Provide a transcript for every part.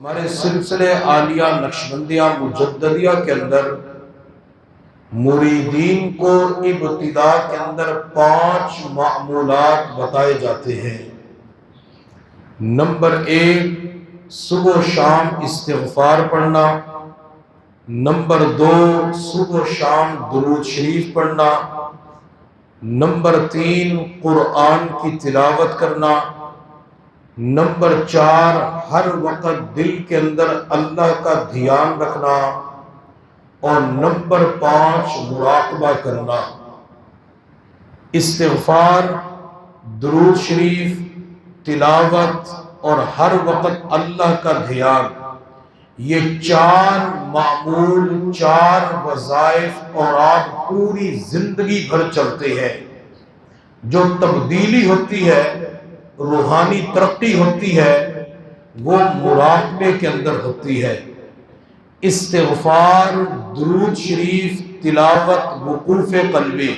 ہمارے سلسلے عالیہ نقشبندیہ مجددیہ کے اندر مریدین کو ابتدا کے اندر 5 معمولات بتائے جاتے ہیں۔ نمبر 1، صبح و شام استغفار پڑھنا۔ نمبر 2، صبح و شام درود شریف پڑھنا۔ نمبر 3، قرآن کی تلاوت کرنا۔ نمبر 4، ہر وقت دل کے اندر اللہ کا دھیان رکھنا۔ اور نمبر 5، مراقبہ کرنا۔ استغفار، درود شریف، تلاوت اور ہر وقت اللہ کا دھیان، یہ 4 معمول، 4 وظائف اور آپ پوری زندگی بھر چلتے ہیں۔ جو تبدیلی ہوتی ہے، روحانی ترقی ہوتی ہے، وہ مراقبے کے اندر ہوتی ہے۔ استغفار، درود شریف، تلاوت، وقوف قلبی،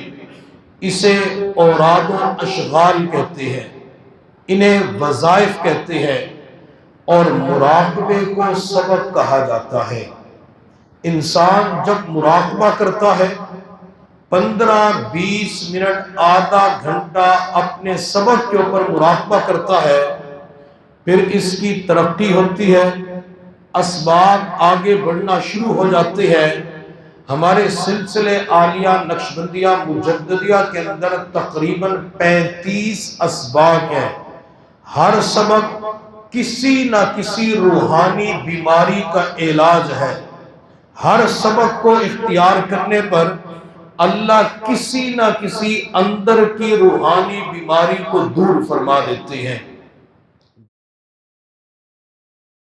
اسے اوراد و اشغال کہتے ہیں، انہیں وظائف کہتے ہیں، اور مراقبے کو سبق کہا جاتا ہے۔ انسان جب مراقبہ کرتا ہے، 15-20 منٹ، آدھا گھنٹہ اپنے سبق کے اوپر مراقبہ کرتا ہے، پھر اس کی ترقی ہوتی ہے، اسباب آگے بڑھنا شروع ہو جاتے ہیں۔ ہمارے سلسلے عالیہ نقشبندیہ مجددیہ کے اندر تقریباً 35 اسباق ہیں۔ ہر سبق کسی نہ کسی روحانی بیماری کا علاج ہے۔ ہر سبق کو اختیار کرنے پر اللہ کسی نہ کسی اندر کی روحانی بیماری کو دور فرما دیتے ہیں۔